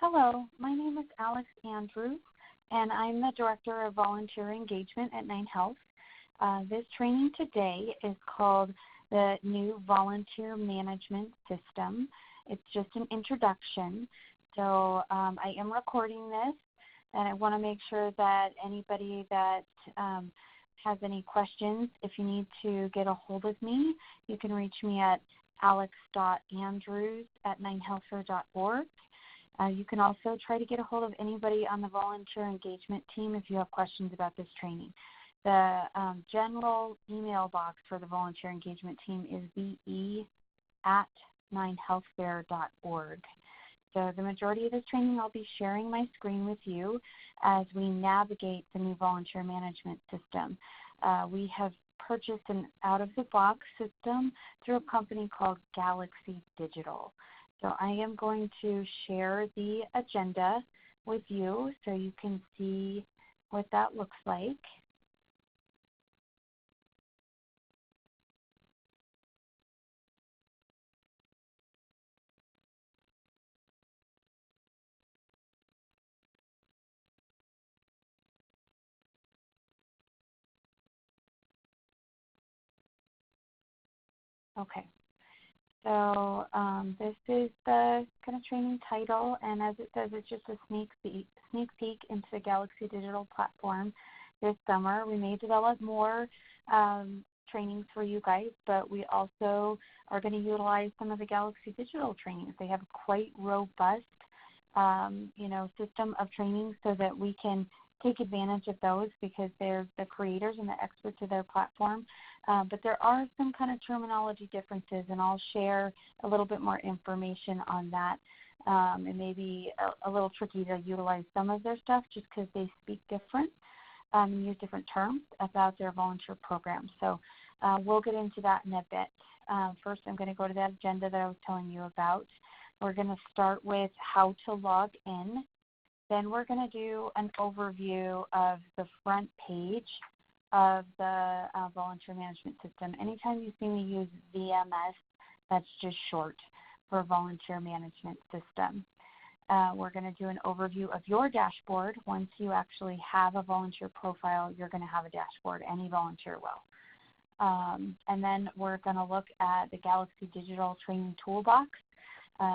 Hello, my name is Alex Andrews, and I'm the Director of Volunteer Engagement at 9Health. This training today is called the New Volunteer Management System. It's just an introduction. So I am recording this, and I want to make sure that anybody that has any questions, if you need to get a hold of me, you can reach me at alex.andrews@9healthcare.org. You can also try to get a hold of anybody on the volunteer engagement team if you have questions about this training. The general email box for the volunteer engagement team is ve@9healthcare.org. So the majority of this training, I'll be sharing my screen with you as we navigate the new volunteer management system. We have purchased an out-of-the-box system through a company called Galaxy Digital. So I am going to share the agenda with you so you can see what that looks like. Okay. So this is the kind of training title, and as it says, it's just a sneak peek into the Galaxy Digital platform this summer. We may develop more trainings for you guys, but we also are going to utilize some of the Galaxy Digital trainings. They have a quite robust, system of training so that we can take advantage of those because they're the creators and the experts of their platform. But there are some kind of terminology differences, and I'll share a little bit more information on that. It may be a little tricky to utilize some of their stuff just because they speak different and use different terms about their volunteer programs. So we'll get into that in a bit. First, I'm going to go to that agenda that I was telling you about. We're going to start with how to log in. Then we're going to do an overview of the front page of the volunteer management system. Anytime you see me use VMS, that's just short for volunteer management system. We're going to do an overview of your dashboard. Once you actually have a volunteer profile, you're going to have a dashboard. Any volunteer will. And then we're going to look at the Galaxy Digital Training Toolbox.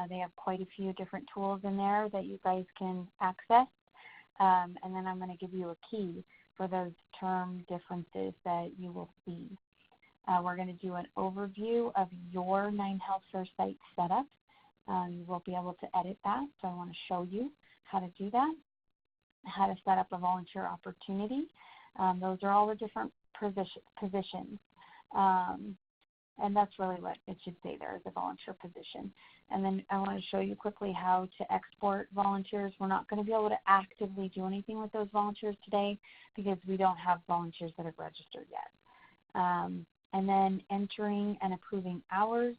They have quite a few different tools in there that you guys can access. And then I'm going to give you a key for those term differences that you will see. We're going to do an overview of your 9Healthcare site setup. You will be able to edit that, so I want to show you how to do that, how to set up a volunteer opportunity. Those are all the different positions. And that's really what it should say there is a volunteer position. And then I want to show you quickly how to export volunteers. We're not going to be able to actively do anything with those volunteers today because we don't have volunteers that have registered yet. And then entering and approving hours.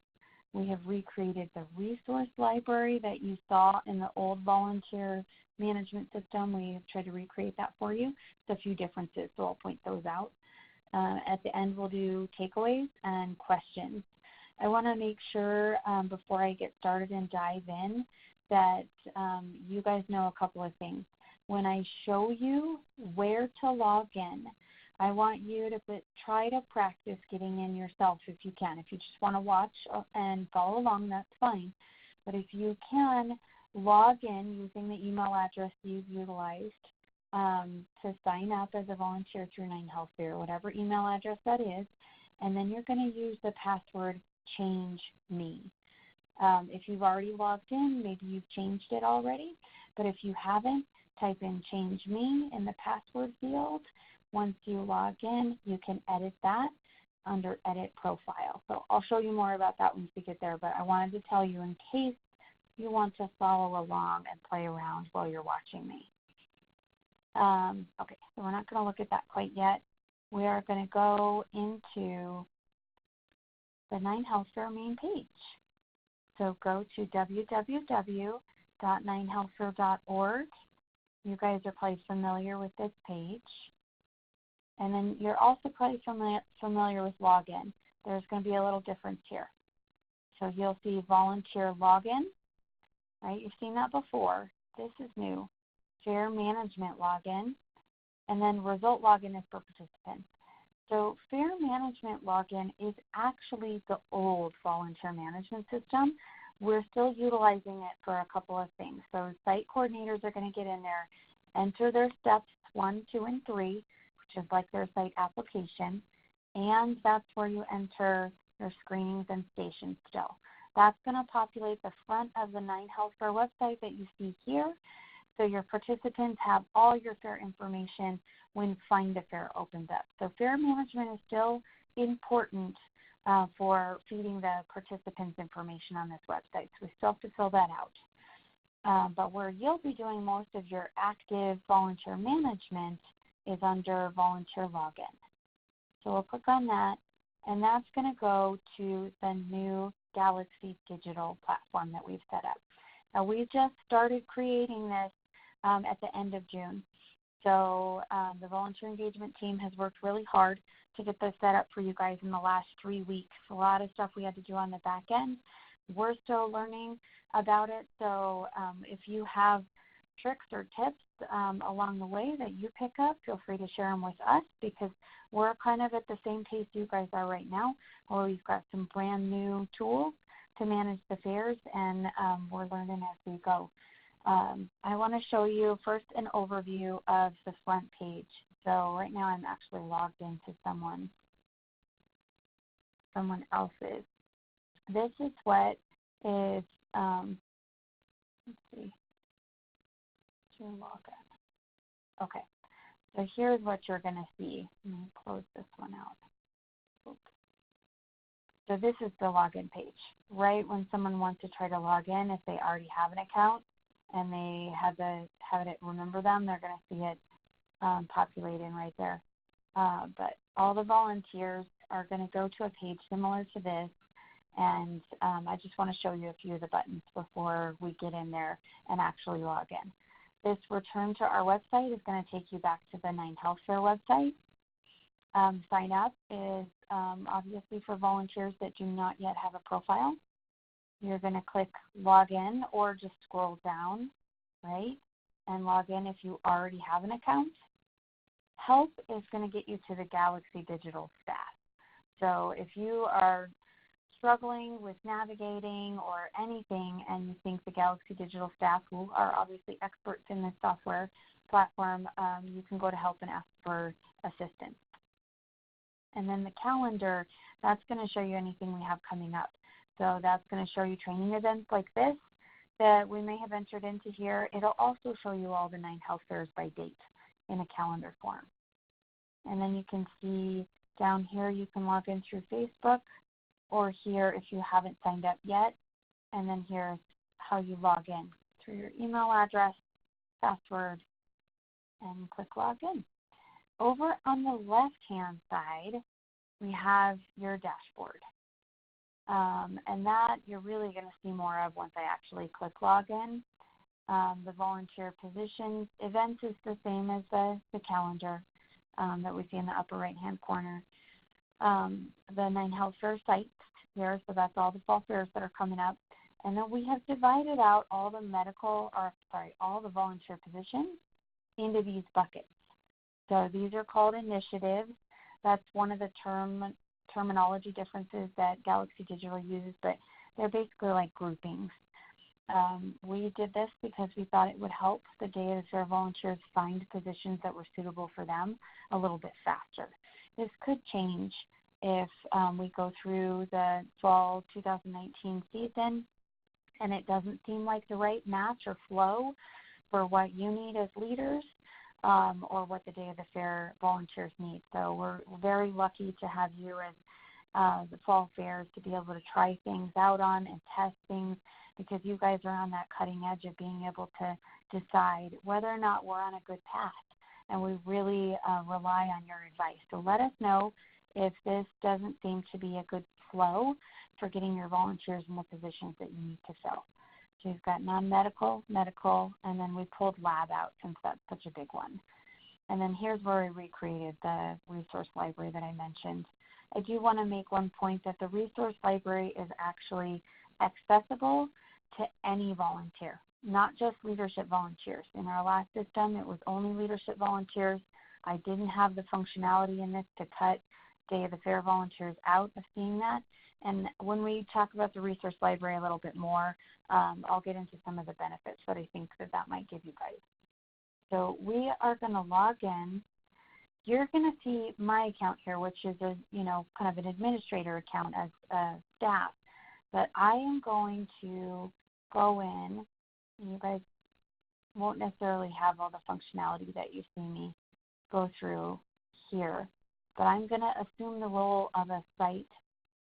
We have recreated the resource library that you saw in the old volunteer management system. We have tried to recreate that for you. There's a few differences, so I'll point those out. At the end, we'll do takeaways and questions. I want to make sure before I get started and dive in that you guys know a couple of things. When I show you where to log in, I want you to try to practice getting in yourself if you can. If you just want to watch and follow along, that's fine. But if you can, log in using the email address you've utilized to sign up as a volunteer through 9Healthcare, whatever email address that is, and then you're going to use the password change me. If you've already logged in, maybe you've changed it already, but if you haven't, type in change me in the password field. Once you log in, you can edit that under edit profile. So I'll show you more about that once we get there, but I wanted to tell you in case you want to follow along and play around while you're watching me. Okay, so we're not going to look at that quite yet. We are going to go into the 9Healthcare main page. So go to www.9healthcare.org. You guys are probably familiar with this page. And then you're also probably familiar with login. There's going to be a little difference here. So you'll see volunteer login, right? You've seen that before. this is new, fair management login, and then result login is for participants. So fair management login is actually the old volunteer management system. We're still utilizing it for a couple of things. So site coordinators are going to get in there, enter their steps 1, 2, and 3, which is like their site application, and that's where you enter your screenings and stations still. That's going to populate the front of the 9Health Fair website that you see here. So your participants have all your fair information when Find a Fair opens up. So fair management is still important for feeding the participants information on this website. So we still have to fill that out. But where you'll be doing most of your active volunteer management is under volunteer login. So we'll click on that, and that's going to go to the new Galaxy Digital platform that we've set up. Now, we just started creating this at the end of June. So the volunteer engagement team has worked really hard to get this set up for you guys in the last 3 weeks. A lot of stuff we had to do on the back end. We're still learning about it. So if you have tricks or tips along the way that you pick up, feel free to share them with us, because we're kind of at the same pace you guys are right now, where we've got some brand new tools to manage the fairs, and we're learning as we go. I want to show you first an overview of the front page. So right now I'm actually logged into someone else's. This is what is, let's see, your login. Okay, so here's what you're going to see. Let me close this one out. Oops. So this is the login page. Right when someone wants to try to log in, if they already have an account and they have it remember them, they're going to see it populating right there. But all the volunteers are going to go to a page similar to this, and I just want to show you a few of the buttons before we get in there and actually log in. This return to our website is going to take you back to the 9Health Fair website. Sign up is obviously for volunteers that do not yet have a profile. You're going to click log in, or just scroll down, right, and log in if you already have an account. Help is going to get you to the Galaxy Digital staff. So if you are struggling with navigating or anything, and you think the Galaxy Digital staff, who are obviously experts in this software platform, you can go to help and ask for assistance. And then the calendar, that's going to show you anything we have coming up. So that's going to show you training events like this that we may have entered into here. It'll also show you all the 9Health Fairs by date in a calendar form. And then you can see down here you can log in through Facebook, or here if you haven't signed up yet. And then here's how you log in through your email address, password, and click log in. Over on the left-hand side, we have your dashboard. And that you're really going to see more of once I actually click login. The volunteer positions, events is the same as the calendar that we see in the upper right-hand corner. The 9Health Fair site here, so that's all the fall fairs that are coming up. And then we have divided out all the volunteer positions into these buckets. So these are called initiatives. That's one of the terminology differences that Galaxy Digital uses, but they're basically like groupings. We did this because we thought it would help the day of the fair volunteers find positions that were suitable for them a little bit faster. This could change if we go through the fall 2019 season and it doesn't seem like the right match or flow for what you need as leaders, or what the day of the fair volunteers need. So we're very lucky to have you as the fall fairs to be able to try things out on and test things, because you guys are on that cutting edge of being able to decide whether or not we're on a good path. And we really rely on your advice. So let us know if this doesn't seem to be a good flow for getting your volunteers in the positions that you need to fill. So you've got non-medical, medical, and then we pulled lab out since that's such a big one. And then here's where we recreated the resource library that I mentioned. I do want to make one point that the resource library is actually accessible to any volunteer. not just leadership volunteers. In our last system, it was only leadership volunteers. I didn't have the functionality in this to cut Day of the Fair volunteers out of seeing that. And when we talk about the resource library a little bit more, I'll get into some of the benefits that I think that might give you guys. So we are going to log in. You're going to see my account here, which is a, kind of an administrator account as staff. But I am going to go in. You guys won't necessarily have all the functionality that you see me go through here. But I'm going to assume the role of a site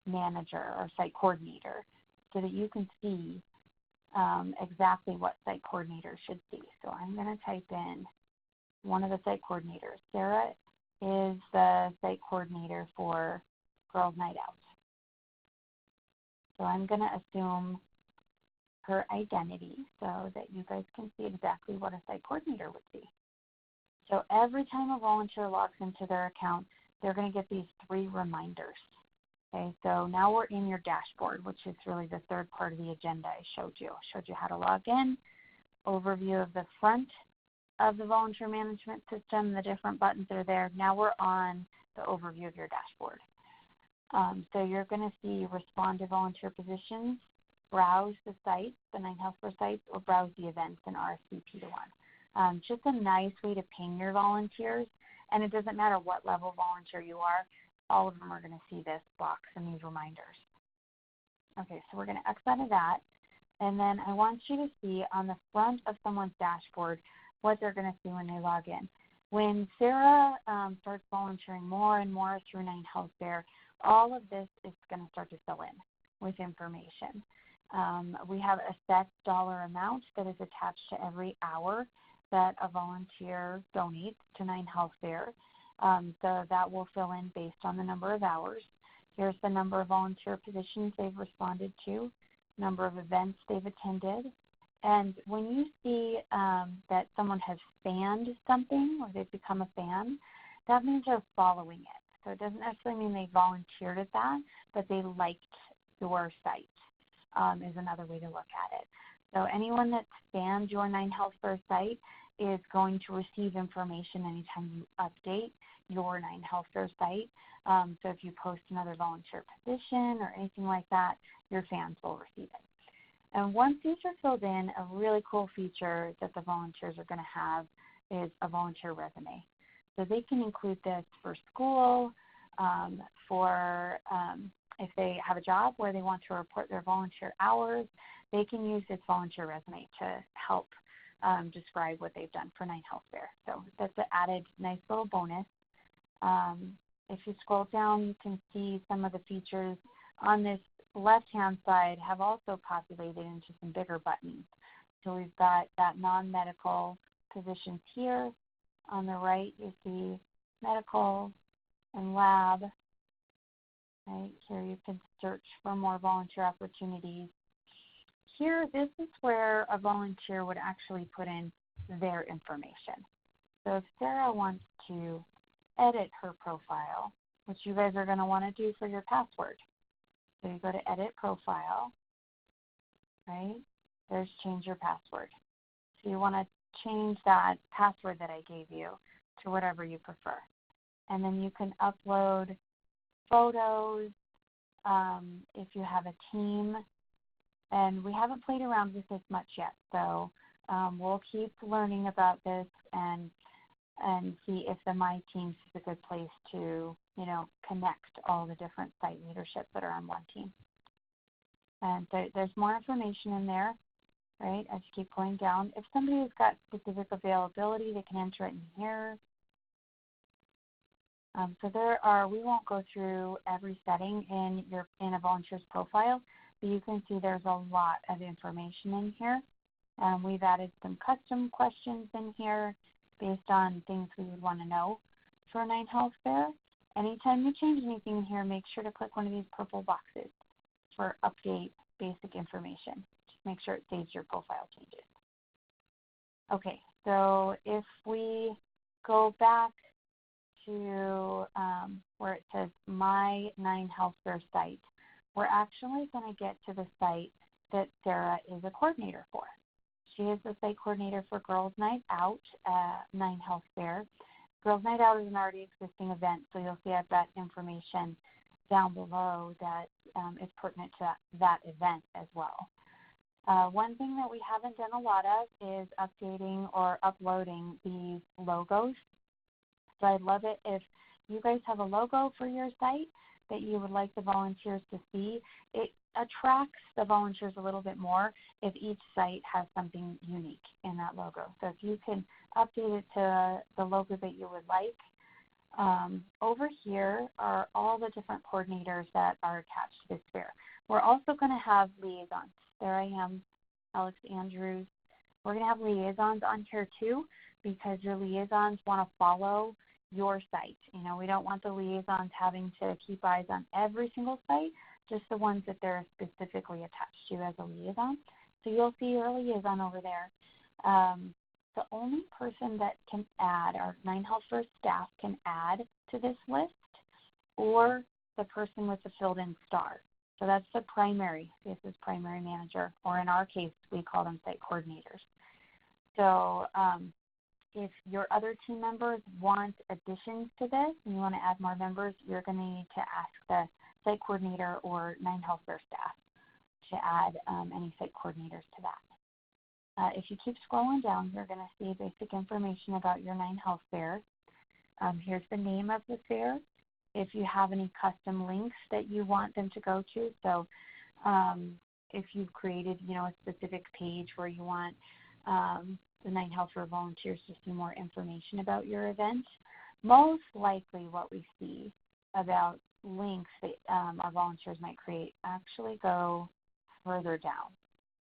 manager or site coordinator so that you can see exactly what site coordinators should see. So I'm going to type in one of the site coordinators. Sarah is the site coordinator for Girls Night Out. So I'm going to assume her identity so that you guys can see exactly what a site coordinator would see. So every time a volunteer logs into their account, they're going to get these 3 reminders. Okay, so now we're in your dashboard, which is really the third part of the agenda I showed you. I showed you how to log in, overview of the front of the volunteer management system, the different buttons that are there. Now we're on the overview of your dashboard. So you're going to see respond to volunteer positions, browse the sites, the 9 Healthcare sites, or browse the events and RSVP to one. Just a nice way to ping your volunteers, and it doesn't matter what level volunteer you are, all of them are going to see this box and these reminders. Okay, so we're going to X out of that, and then I want you to see on the front of someone's dashboard what they're going to see when they log in. When Sarah starts volunteering more and more through 9 Healthcare, all of this is going to start to fill in with information. We have a set dollar amount that is attached to every hour that a volunteer donates to 9 Healthcare. So that will fill in based on the number of hours. Here's the number of volunteer positions they've responded to, number of events they've attended. And when you see that someone has fanned something or they've become a fan, that means they're following it. So it doesn't necessarily mean they volunteered at that, but they liked your site is another way to look at it. So anyone that spans your 9 Healthcare site is going to receive information anytime you update your 9 Healthcare site. So if you post another volunteer position or anything like that, your fans will receive it. And once these are filled in, a really cool feature that the volunteers are going to have is a volunteer resume. So they can include this for school, for if they have a job where they want to report their volunteer hours, they can use this volunteer resume to help describe what they've done for 9 Healthcare. So that's an added nice little bonus. If you scroll down, you can see some of the features on this left-hand side have also populated into some bigger buttons. So we've got that non-medical positions here. On the right, you see medical and lab. Right here, you can search for more volunteer opportunities. Here, this is where a volunteer would actually put in their information. So if Sarah wants to edit her profile, which you guys are going to want to do for your password. So you go to edit profile, right? There's change your password. So you want to change that password that I gave you to whatever you prefer. And then you can upload photos if you have a team. And we haven't played around with this much yet, so we'll keep learning about this and see if the My Teams is a good place to, connect all the different site leadership that are on one team. And so there's more information in there, right, as you keep going down. If somebody has got specific availability, they can enter it in here. So we won't go through every setting in a volunteer's profile, but you can see there's a lot of information in here. We've added some custom questions in here based on things we would want to know for 9 Healthcare. Anytime you change anything in here, make sure to click one of these purple boxes for update basic information. Just make sure it saves your profile changes. Okay, so if we go back to where it says My 9 Healthcare site, we're actually going to get to the site that Sarah is a coordinator for. She is the site coordinator for Girls Night Out at 9 Health Fair. Girls Night Out is an already existing event, so you'll see I've got information down below that is pertinent to that event as well. One thing that we haven't done a lot of is updating or uploading these logos. So I'd love it if you guys have a logo for your site that you would like the volunteers to see. It attracts the volunteers a little bit more if each site has something unique in that logo. So if you can update it to the logo that you would like. Over here are all the different coordinators that are attached to this fair. We're also going to have liaisons. There I am, Alex Andrews. We're going to have liaisons on here too, because your liaisons want to follow your site. You know, we don't want the liaisons having to keep eyes on every single site, just the ones that they're specifically attached to as a liaison. So you'll see your liaison over there. The only person that can add, our 9 Health First staff can add to this list, or the person with the filled-in star. So that's the primary. This is primary manager, or in our case, we call them site coordinators. So if your other team members want additions to this and you want to add more members, you're going to need to ask the site coordinator or 9 Health Fair staff to add any site coordinators to that. If you keep scrolling down, you're going to see basic information about your 9 Health Fair. Here's the name of the fair. If you have any custom links that you want them to go to, so if you've created, a specific page where you want the 9 Health Fair volunteers to see more information about your event, most likely what we see about links that our volunteers might create actually go further down.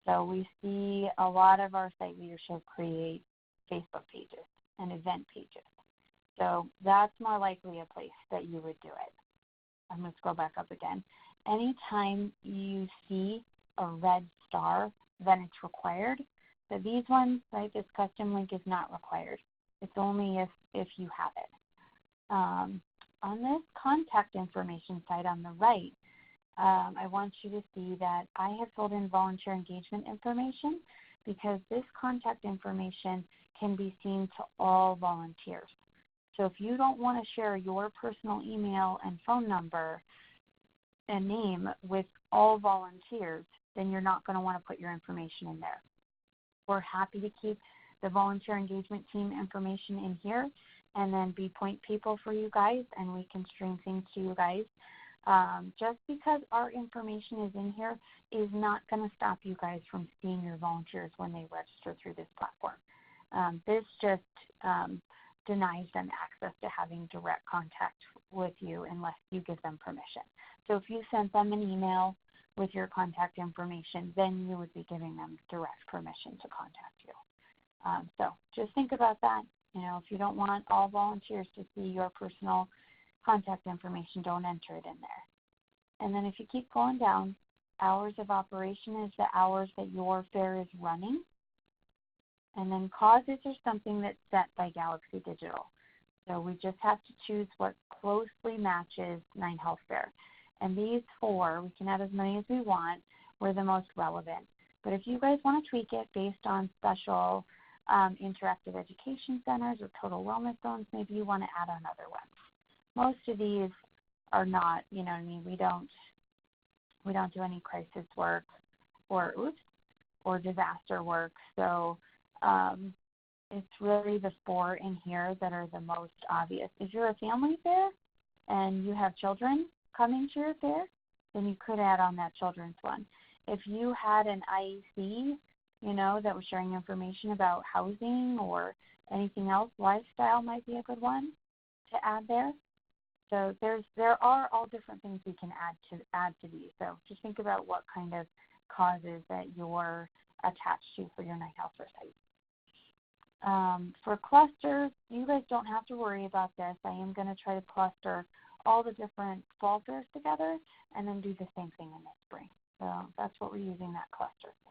So we see a lot of our site leadership create Facebook pages and event pages. So that's more likely a place that you would do it. I'm going to scroll back up again. Anytime you see a red star, then it's required. So these ones, like this custom link, is not required. It's only if you have it. On this contact information site on the right, I want you to see that I have filled in volunteer engagement information, because this contact information can be seen to all volunteers. So if you don't want to share your personal email and phone number and name with all volunteers, then you're not going to want to put your information in there. We're happy to keep the volunteer engagement team information in here and then be point people for you guys, and we can stream things to you guys. Just because our information is in here is not going to stop you guys from seeing your volunteers when they register through this platform. This just denies them access to having direct contact with you unless you give them permission. So if you sent them an email with your contact information, then you would be giving them direct permission to contact you. So just think about that. If you don't want all volunteers to see your personal contact information, don't enter it in there. And then if you keep going down, hours of operation is the hours that your fair is running. And then causes are something that's set by Galaxy Digital. So we just have to choose what closely matches 9 Health Fair. And these 4, we can add as many as we want, were the most relevant. But if you guys want to tweak it based on special interactive education centers or total wellness zones, maybe you want to add on other ones. Most of these are not, we don't do any crisis work or disaster work. So it's really the 4 in here that are the most obvious. If you're a family fair and you have children coming to your fair, then you could add on that children's one. If you had an IEC, that was sharing information about housing or anything else, lifestyle might be a good one to add there. So there are all different things we can add to these. So just think about what kind of causes that you're attached to for your 9 Health Fair site. For clusters, you guys don't have to worry about this. I am going to try to cluster all the different fall fairs together and then do the same thing in the spring. So that's what we're using that cluster for.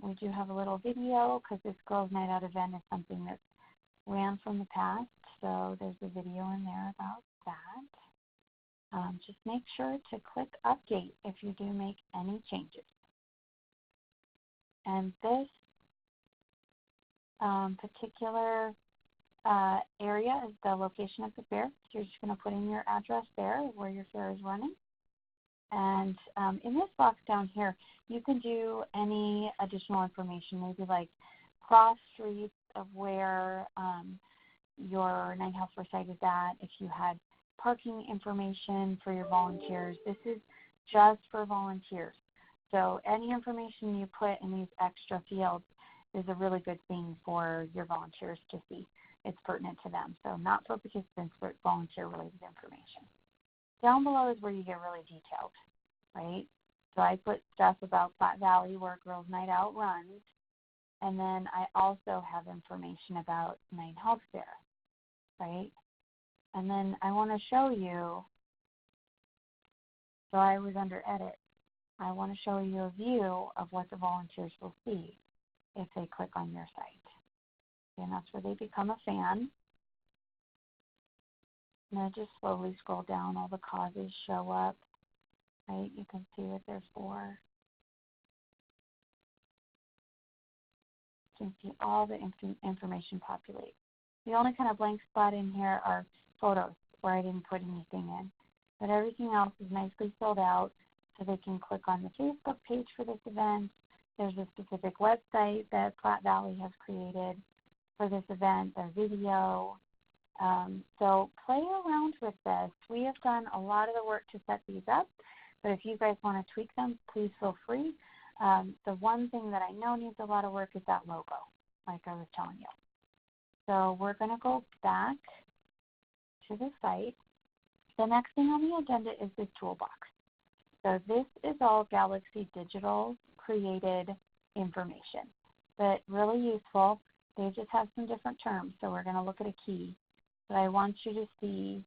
We do have a little video because this Girls Night Out event is something that's ran from the past. So there's a video in there about that. Just make sure to click update if you do make any changes. And this particular area is the location of the fair. So you're just going to put in your address there where your fair is running. And in this box down here, you can do any additional information, maybe like cross streets of where your Nine Health Fair site is at, if you had parking information for your volunteers. This is just for volunteers. So any information you put in these extra fields is a really good thing for your volunteers to see. It's pertinent to them. So not for participants, but volunteer-related information. Down below is where you get really detailed, right? So I put stuff about Platte Valley, where Girls Night Out runs, and then I also have information about Nine Health Fair, right? And then I want to show you, so I was under Edit. I want to show you a view of what the volunteers will see if they click on your site. And that's where they become a fan. And then just slowly scroll down. All the causes show up, right? You can see what they're for. You can see all the information populate. The only kind of blank spot in here are photos where I didn't put anything in. But everything else is nicely filled out, so they can click on the Facebook page for this event. There's a specific website that Platte Valley has created for this event, their video. So play around with this. We have done a lot of the work to set these up, but if you guys want to tweak them, please feel free. The one thing that I know needs a lot of work is that logo, like I was telling you. So we're going to go back to the site. The next thing on the agenda is this toolbox. So this is all Galaxy Digital created information, but really useful. They just have some different terms, so we're going to look at a key. But I want you to see,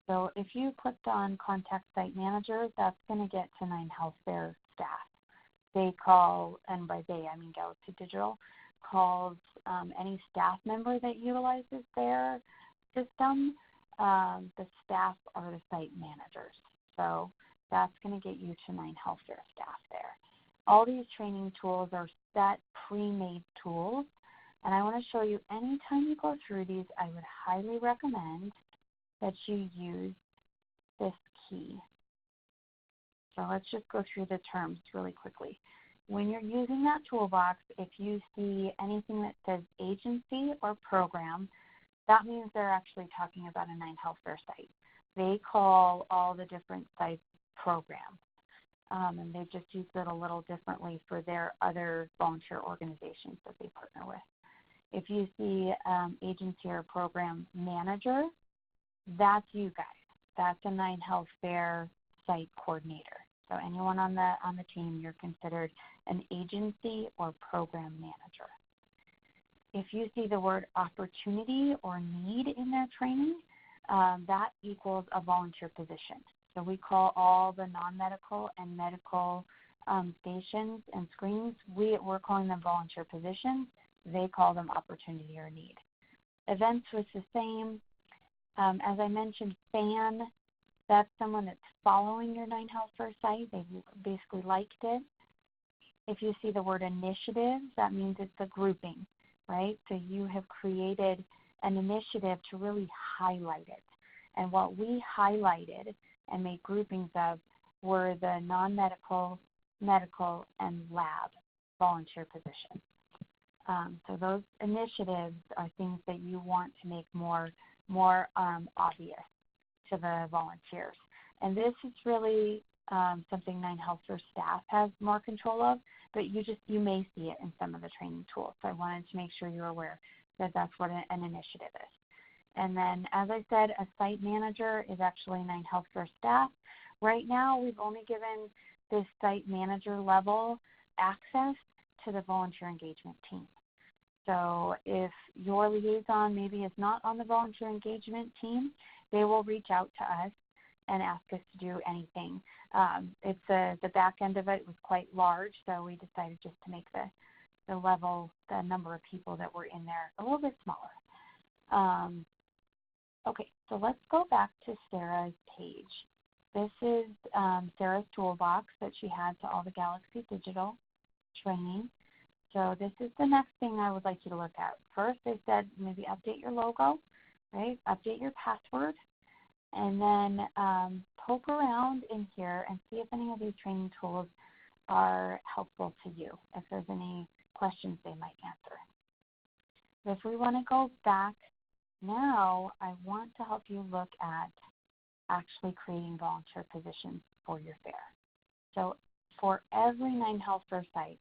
so if you clicked on Contact Site Manager, that's going to get to Nine Health Fair staff. They call, and by they I mean Galaxy Digital, calls any staff member that utilizes their system. The staff are the site managers. So that's going to get you to Nine Health Fair staff there. All these training tools are set pre-made tools. And I want to show you, anytime you go through these, I would highly recommend that you use this key. So let's just go through the terms really quickly. When you're using that toolbox, if you see anything that says agency or program, that means they're actually talking about a Nine Health Fair site. They call all the different sites programs, and they just use it a little differently for their other volunteer organizations that they partner with. If you see agency or program manager, that's you guys. That's a Nine Health Fair site coordinator. So anyone on the team, you're considered an agency or program manager. If you see the word opportunity or need in their training, that equals a volunteer position. So we call all the non-medical and medical stations and screens, we're calling them volunteer positions. They call them opportunity or need. Events was the same. As I mentioned, fan, that's someone that's following your Nine Health Fair site. They basically liked it. If you see the word initiative, that means it's a grouping, right? So you have created an initiative to really highlight it. And what we highlighted and made groupings of were the non-medical, medical, and lab volunteer positions. So those initiatives are things that you want to make more obvious to the volunteers. And this is really something Nine Health Fair staff has more control of, but you may see it in some of the training tools. So I wanted to make sure you're aware that that's what an initiative is. And then, as I said, a site manager is actually Nine Health Fair staff. Right now, we've only given this site manager level access to the volunteer engagement team. So if your liaison maybe is not on the volunteer engagement team, they will reach out to us and ask us to do anything. The back end of it was quite large, so we decided just to make the number of people that were in there a little bit smaller. Okay, so let's go back to Sarah's page. This is Sarah's toolbox that she had to all the Galaxy Digital training. So this is the next thing I would like you to look at. First, I said maybe update your logo, right? Update your password, and then poke around in here and see if any of these training tools are helpful to you, if there's any questions they might answer. If we want to go back now, I want to help you look at actually creating volunteer positions for your fair. So for every 9Health Fair site,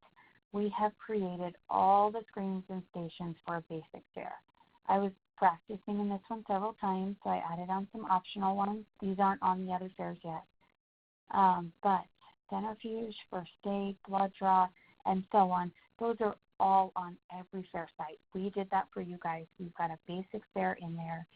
we have created all the screens and stations for a basic fair. I was practicing in this one several times, so I added on some optional ones. These aren't on the other fairs yet. But centrifuge, first aid, blood draw, and so on, those are all on every fair site. We did that for you guys. We've got a basic fair in there.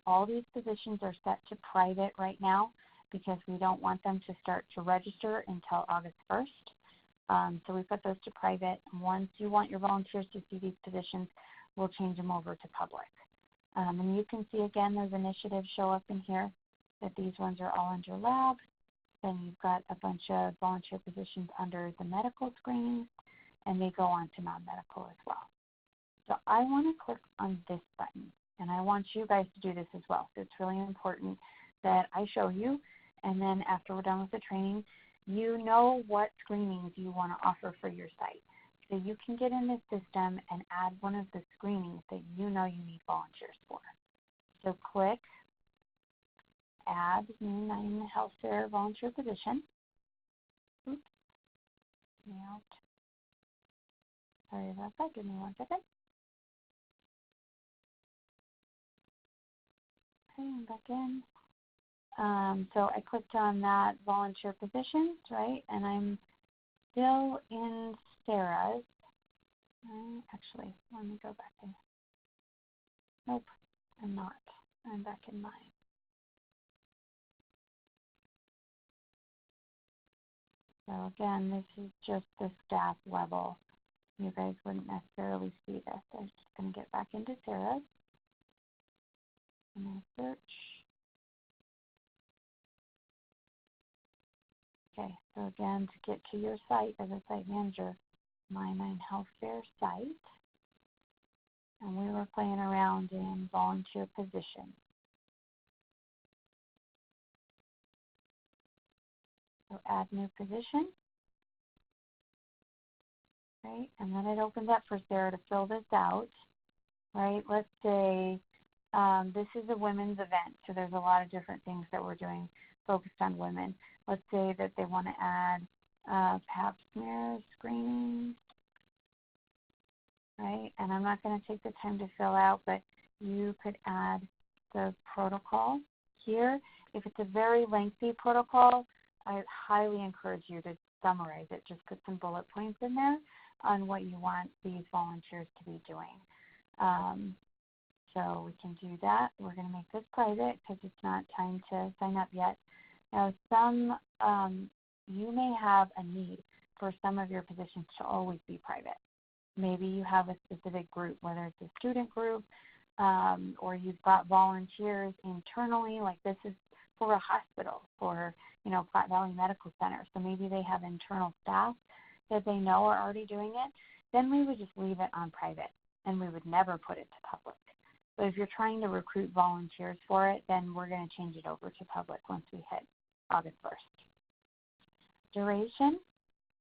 All these positions are set to private right now because we don't want them to start to register until August 1st. So we put those to private. Once you want your volunteers to see these positions, we'll change them over to public. And you can see, again, those initiatives show up in here, that these ones are all under lab. Then you've got a bunch of volunteer positions under the medical screening, and they go on to non-medical as well. So I want to click on this button, and I want you guys to do this as well. So it's really important that I show you, and then after we're done with the training, you know what screenings you want to offer for your site. So you can get in this system and add one of the screenings that you know you need volunteers for. So click Add New 9Health Fair Volunteer Position. Oops, me out. Sorry about that. Give me 1 second. Okay, I'm back in. So I clicked on that volunteer positions, right? And I'm still in Sarah's. Actually, let me go back in. Nope, I'm not. I'm back in mine. So again, this is just the staff level. You guys wouldn't necessarily see this. I'm just going to get back into Sarah's. And I search. Okay, so again, to get to your site as a site manager, my 9Health Fair site, and we were playing around in volunteer positions. So add new position, right? And then it opens up for Sarah to fill this out, right? Let's say this is a women's event, so there's a lot of different things that we're doing focused on women. Let's say that they want to add pap smear screening, right? And I'm not going to take the time to fill out, but you could add the protocol here. If it's a very lengthy protocol, I highly encourage you to summarize it. Just put some bullet points in there on what you want these volunteers to be doing. So we can do that. We're going to make this private because it's not time to sign up yet. Now, you may have a need for some of your positions to always be private. Maybe you have a specific group, whether it's a student group or you've got volunteers internally, like this is for a hospital, for Platte Valley Medical Center. So maybe they have internal staff that they know are already doing it. Then we would just leave it on private, and we would never put it to public. But if you're trying to recruit volunteers for it, then we're going to change it over to public once we hit August 1st. Duration,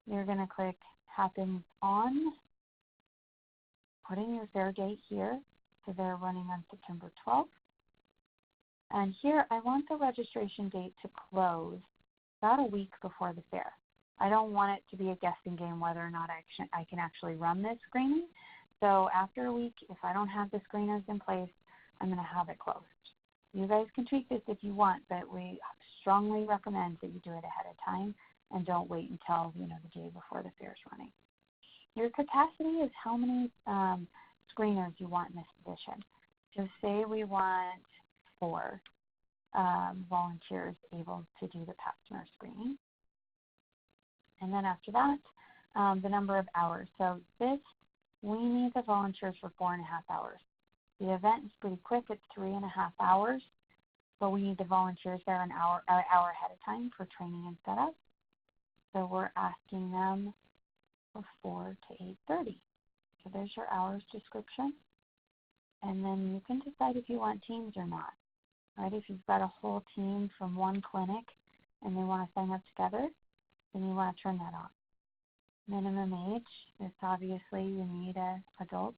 you're going to click Happens On, put in your fair date here. So they're running on September 12th. And here I want the registration date to close about a week before the fair. I don't want it to be a guessing game whether or not I can actually run this screening. So after a week, if I don't have the screeners in place, I'm going to have it closed. You guys can tweak this if you want, but we strongly recommend that you do it ahead of time and don't wait until the day before the fair is running. Your capacity is how many screeners you want in this position. So say we want 4 volunteers able to do the pap smear screening. And then after that, the number of hours. So we need the volunteers for 4.5 hours. The event is pretty quick. It's 3.5 hours, but we need the volunteers there an hour ahead of time for training and setup. So we're asking them of 4 to 8:30. So there's your hours description. And then you can decide if you want teams or not, right? If you've got a whole team from one clinic and they want to sign up together, then you want to turn that on. Minimum age is obviously you need an adult.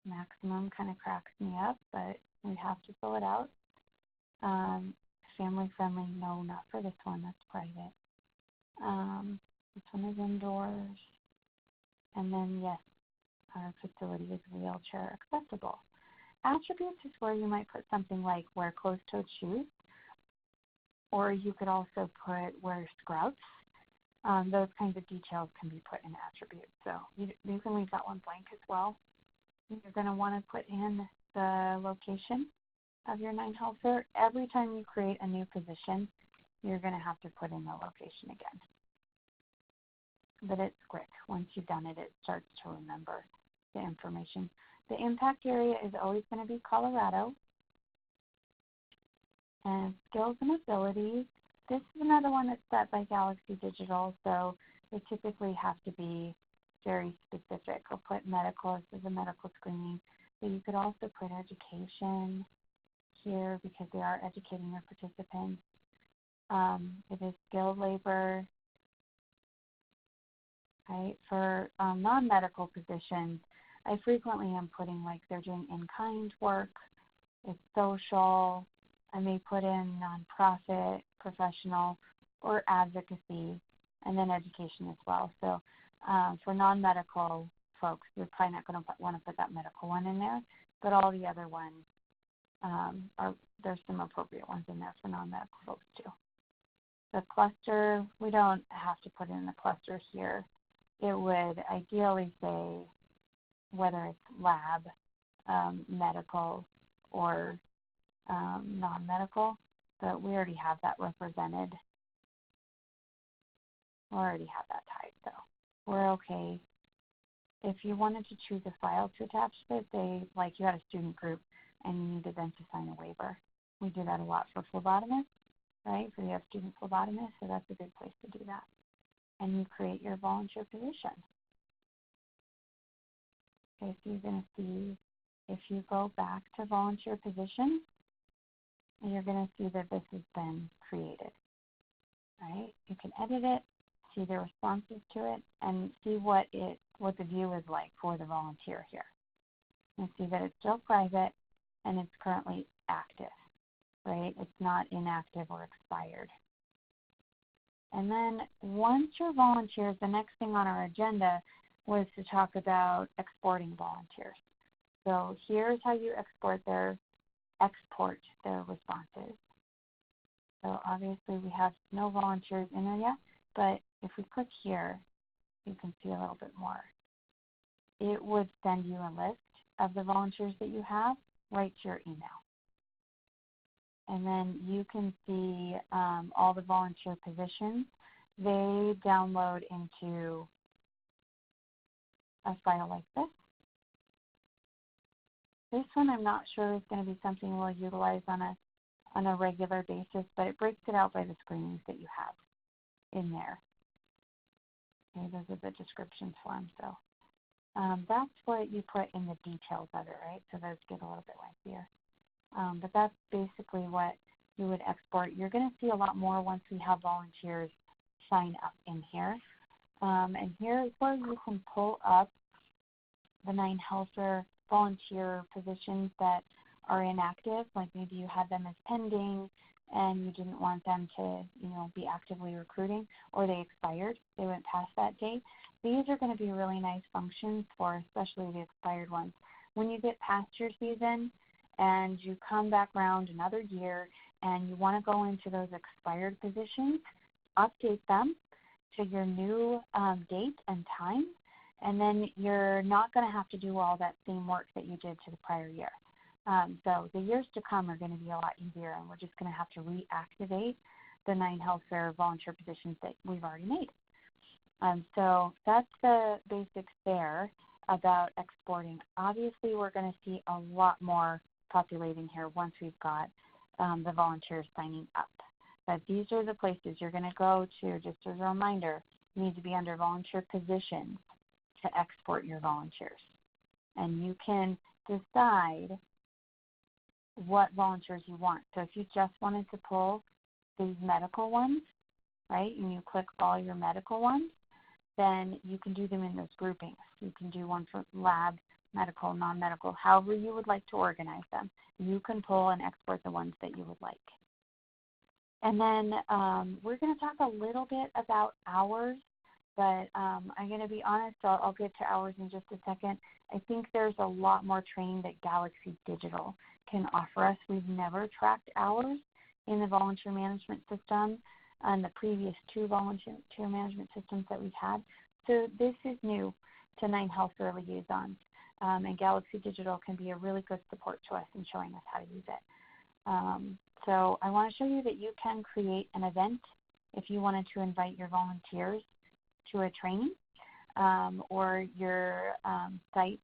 Maximum kind of cracks me up, but we have to fill it out. Family friendly, no, not for this one. That's private. This one is indoors. And then, yes, our facility is wheelchair accessible. Attributes is where you might put something like wear closed-toed shoes, or you could also put wear scrubs. Those kinds of details can be put in attributes. So you can leave that one blank as well. You're going to want to put in the location of your 9Health Fair. Every time you create a new position, you're going to have to put in the location again. But it's quick. Once you've done it, it starts to remember the information. The impact area is always going to be Colorado. And skills and abilities, this is another one that's set by Galaxy Digital, so they typically have to be very specific. I'll put medical, this is a medical screening, but you could also put education here because they are educating their participants. It is skilled labor, right? For non-medical positions, I frequently am putting like they're doing in-kind work, it's social, I may put in nonprofit, professional, or advocacy, and then education as well. So for non-medical folks, you're probably not going to want to put that medical one in there, but all the other ones, there's some appropriate ones in there for non-medical folks too. The cluster, we don't have to put in the cluster here. It would ideally say whether it's lab, medical, or non-medical, but we already have that represented. We already have that type, so we're okay. If you wanted to choose a file to attach to this, say like you had a student group and you needed them to sign a waiver. We do that a lot for phlebotomists, right? So you have student phlebotomists, so that's a good place to do that. And you create your volunteer position. Okay, so you're going to see, if you go back to volunteer position, you're going to see that this has been created, right? You can edit it, see the responses to it, and see what the view is like for the volunteer here. You see that it's still private and it's currently active, right? It's not inactive or expired. And then once you're volunteers, the next thing on our agenda was to talk about exporting volunteers. So here's how you export their responses. So obviously we have no volunteers in there yet, but if we click here, you can see a little bit more. It would send you a list of the volunteers that you have right to your email. And then you can see all the volunteer positions. They download into a file like this. This one I'm not sure is going to be something we'll utilize on a regular basis, but it breaks it out by the screenings that you have in there. Okay, those are the descriptions for them. So that's what you put in the details of it, right? So those get a little bit lengthier. But that's basically what you would export. You're going to see a lot more once we have volunteers sign up in here. And here is where you can pull up the 9Health volunteer positions that are inactive, like maybe you had them as pending and you didn't want them to, be actively recruiting, or they expired, they went past that date. These are going to be really nice functions for especially the expired ones. When you get past your season and you come back around another year and you want to go into those expired positions, update them to your new date and time, and then you're not going to have to do all that same work that you did to the prior year. So the years to come are going to be a lot easier, and we're just going to have to reactivate the 9Health Fair volunteer positions that we've already made. So that's the basics there about exporting. Obviously, we're going to see a lot more populating here once we've got the volunteers signing up. But these are the places you're going to go to, just as a reminder, you need to be under volunteer positions to export your volunteers. And you can decide what volunteers you want. So if you just wanted to pull these medical ones, right, and you click all your medical ones, then you can do them in those groupings. You can do one for lab, medical, non-medical, however you would like to organize them. You can pull and export the ones that you would like. And then we're going to talk a little bit about hours, but I'm going to be honest, I'll get to hours in just a second. I think there's a lot more training that Galaxy Digital can offer us. We've never tracked hours in the volunteer management system and the previous 2 volunteer management systems that we've had. So this is new to 9Health Early Liaisons, and Galaxy Digital can be a really good support to us in showing us how to use it. So I want to show you that you can create an event if you wanted to invite your volunteers to a training or your site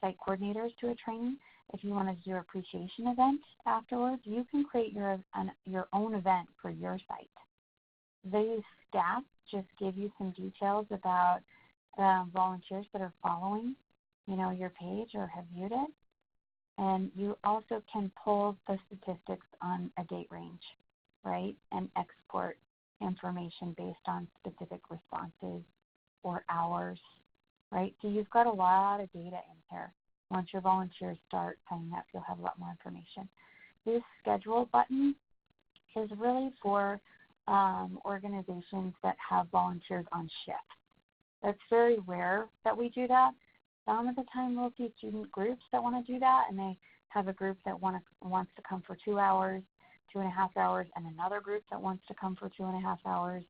coordinators to a training. If you wanted to do an appreciation event afterwards, you can create your own event for your site. These stats just give you some details about volunteers that are following, your page or have viewed it. And you also can pull the statistics on a date range, right, and export information based on specific responses or hours, right? So you've got a lot of data in here. Once your volunteers start signing up, you'll have a lot more information. This schedule button is really for organizations that have volunteers on shift. That's very rare that we do that. Some of the time we'll see student groups that want to do that, and they have a group that wants to come for 2 hours, 2.5 hours, and another group that wants to come for 2.5 hours.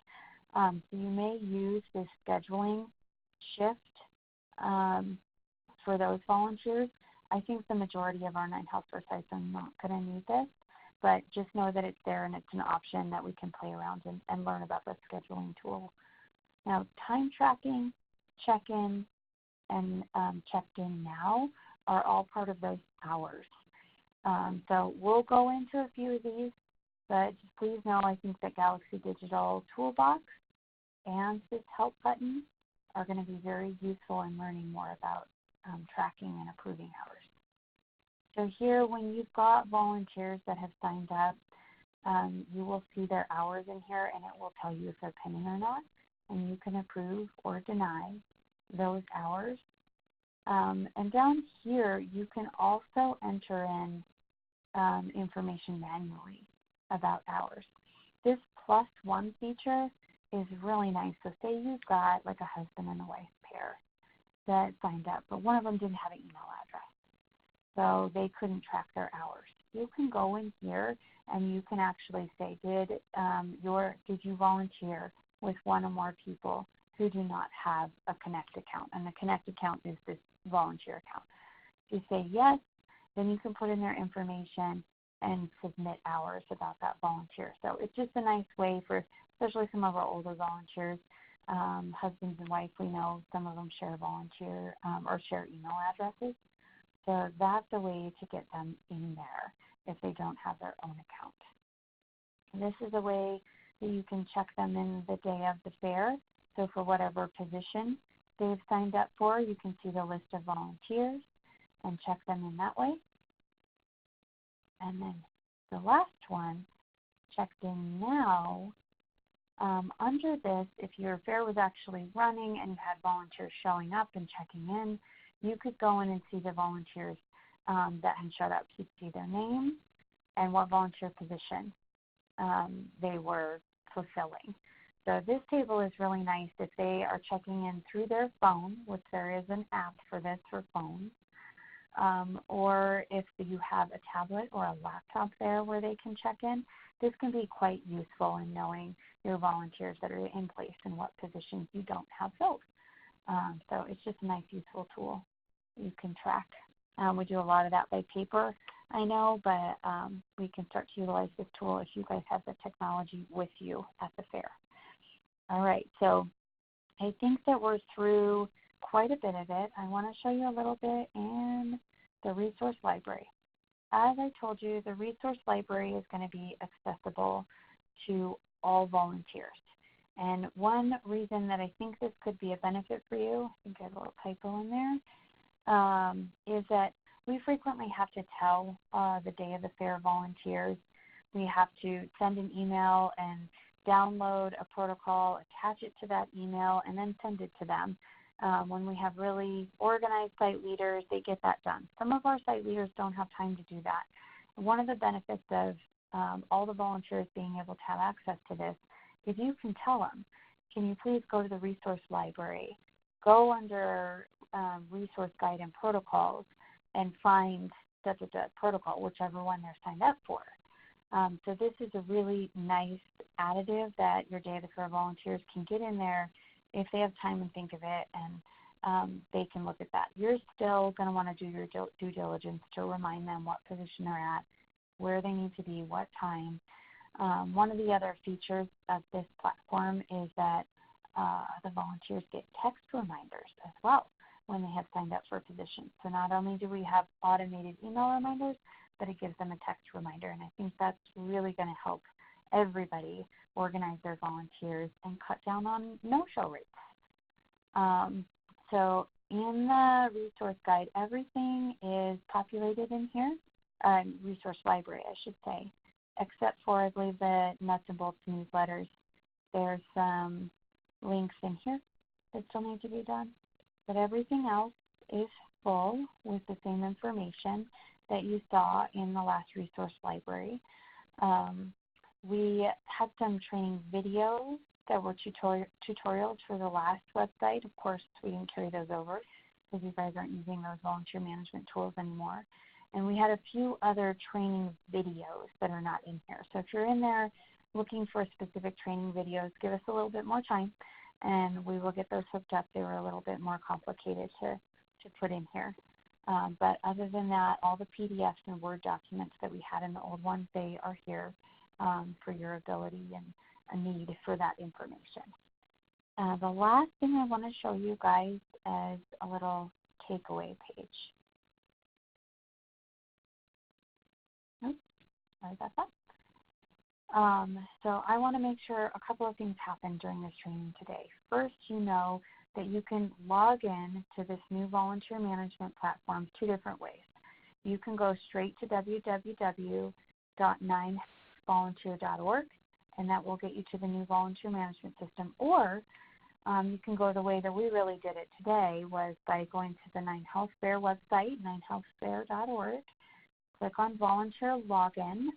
So you may use this scheduling shift for those volunteers. I think the majority of our 9Health sites are not going to need this, but just know that it's there and it's an option that we can play around and learn about the scheduling tool. Now, time tracking, check-in, and checked in now are all part of those hours. So we'll go into a few of these, but just please know I think that Galaxy Digital Toolbox and this help button are going to be very useful in learning more about tracking and approving hours. So here, when you've got volunteers that have signed up, you will see their hours in here, and it will tell you if they're pending or not, and you can approve or deny those hours. And down here, you can also enter in information manually about hours. This +1 feature is really nice. So say you've got like a husband and a wife pair that signed up, but one of them didn't have an email address, so they couldn't track their hours. You can go in here and you can actually say, did you volunteer with one or more people who do not have a Connect account? And the Connect account is this volunteer account. If you say yes, then you can put in their information and submit hours about that volunteer. So it's just a nice way for, especially some of our older volunteers, husbands and wife, we know some of them share volunteer or share email addresses. So that's a way to get them in there if they don't have their own account. And this is a way that you can check them in the day of the fair. So for whatever position they've signed up for, you can see the list of volunteers and check them in that way. And then the last one, checked in now, under this, if your fair was actually running and you had volunteers showing up and checking in, you could go in and see the volunteers that had showed up. You'd see their name and what volunteer position they were fulfilling. So this table is really nice if they are checking in through their phone, which there is an app for this for phones, or if you have a tablet or a laptop there where they can check in. This can be quite useful in knowing your volunteers that are in place and what positions you don't have filled. So it's just a nice, useful tool you can track. We do a lot of that by paper, I know, but we can start to utilize this tool if you guys have the technology with you at the fair. All right, so I think that we're through quite a bit of it. I want to show you a little bit in the resource library. As I told you, the resource library is going to be accessible to all volunteers. And one reason that I think this could be a benefit for you, I think I have a little typo in there, is that we frequently have to tell the day of the fair volunteers. We have to send an email and download a protocol, attach it to that email, and then send it to them. When we have really organized site leaders, they get that done. Some of our site leaders don't have time to do that. One of the benefits of all the volunteers being able to have access to this is you can tell them, can you please go to the resource library, go under resource guide and protocols, and find protocol, whichever one they're signed up for. So this is a really nice additive that your Day of the Fair volunteers can get in there if they have time and think of it, and they can look at that. You're still going to want to do your due diligence to remind them what position they're at, where they need to be, what time. One of the other features of this platform is that the volunteers get text reminders as well when they have signed up for a position. So not only do we have automated email reminders, but it gives them a text reminder. And I think that's really going to help everybody organize their volunteers and cut down on no-show rates. So in the resource guide, everything is populated in here, resource library, I should say, except for, I believe, the nuts and bolts newsletters. There's some links in here that still need to be done. But everything else is full with the same information that you saw in the last resource library. We had some training videos that were tutorials for the last website. Of course, we didn't carry those over because you guys aren't using those volunteer management tools anymore. And we had a few other training videos that are not in here. So if you're in there looking for specific training videos, give us a little bit more time, and we will get those hooked up. They were a little bit more complicated to put in here. But other than that, all the PDFs and Word documents that we had in the old ones, they are here for your ability and a need for that information. The last thing I want to show you guys is a little takeaway page. Oops, sorry about that. So I want to make sure a couple of things happen during this training today. First, you know that you can log in to this new volunteer management platform two different ways. You can go straight to www.9volunteer.org, and that will get you to the new volunteer management system. Or you can go the way that we really did it today, was by going to the 9 Health Fair website, 9healthfair.org, click on volunteer login,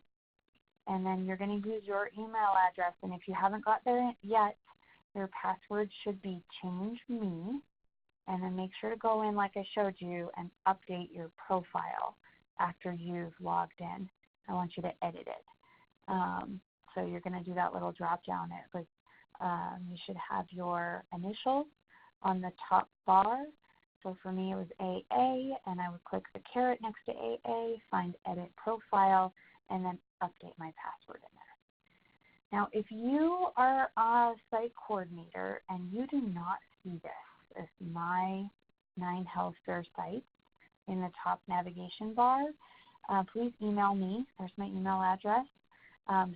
and then you're going to use your email address. And if you haven't got there yet, your password should be change me, and then make sure to go in like I showed you and update your profile after you've logged in. I want you to edit it. So you're going to do that little drop down. You should have your initials on the top bar. So for me it was AA, and I would click the caret next to AA, find edit profile, and then update my password in there. Now, if you are a site coordinator and you do not see this, my 9 Health Fair sites in the top navigation bar, please email me. There's my email address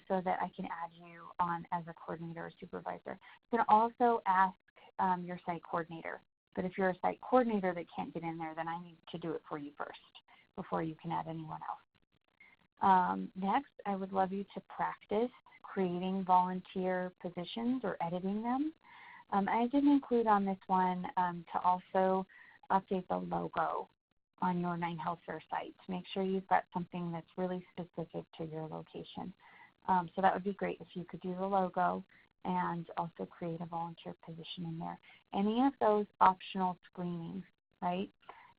so that I can add you on as a coordinator or supervisor. You can also ask your site coordinator. But if you're a site coordinator that can't get in there, then I need to do it for you first before you can add anyone else. Next, I would love you to practice creating volunteer positions or editing them. I didn't include on this one to also update the logo on your 9 Health Fair site to make sure you've got something that's really specific to your location. So that would be great if you could do the logo and also create a volunteer position in there. Any of those optional screenings, right,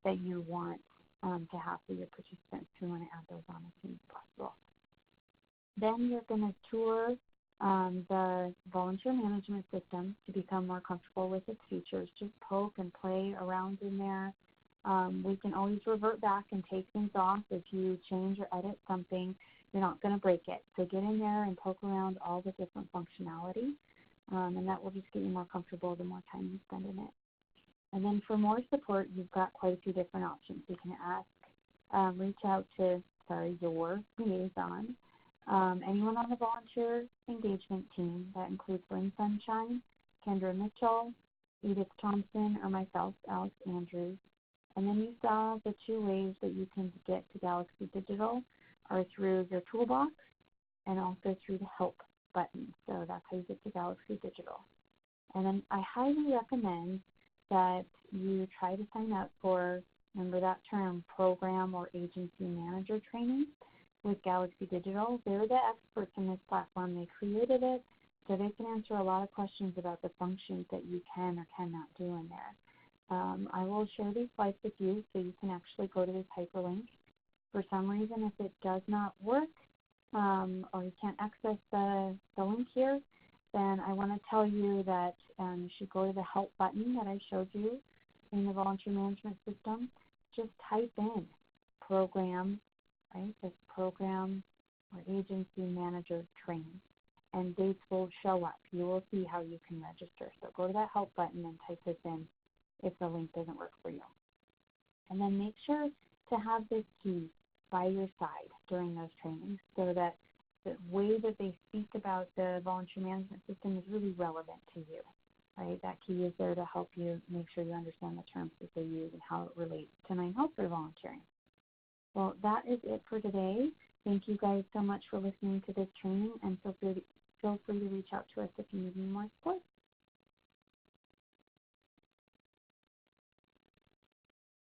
that you want to have for your participants, we want to add those on as soon as possible. Then you're going to tour the volunteer management system to become more comfortable with its features. Just poke and play around in there. We can always revert back and take things off. If you change or edit something, you're not going to break it. So get in there and poke around all the different functionality, and that will just get you more comfortable the more time you spend in it. And then for more support, you've got quite a few different options. You can ask, reach out to, your liaison, Anyone on the volunteer engagement team, that includes Lynn Sunshine, Kendra Mitchell, Edith Thompson, or myself, Alex Andrews. And then you saw the two ways that you can get to Galaxy Digital are through your toolbox and also through the help button. So that's how you get to Galaxy Digital. And then I highly recommend that you try to sign up for, remember that term, program or agency manager training with Galaxy Digital. They're the experts in this platform. They created it so they can answer a lot of questions about the functions that you can or cannot do in there. I will share these slides with you so you can actually go to this hyperlink. For some reason, if it does not work or you can't access the link here, then I want to tell you that you should go to the help button that I showed you in the volunteer management system. Just type in program, right? This program or agency manager training, and dates will show up. You will see how you can register. So go to that help button and type this in if the link doesn't work for you. And then make sure to have this key by your side during those trainings so that the way that they speak about the volunteer management system is really relevant to you, right? That key is there to help you make sure you understand the terms that they use and how it relates to 9 Health for volunteering. Well, that is it for today. Thank you guys so much for listening to this training, and feel free to reach out to us if you need any more support.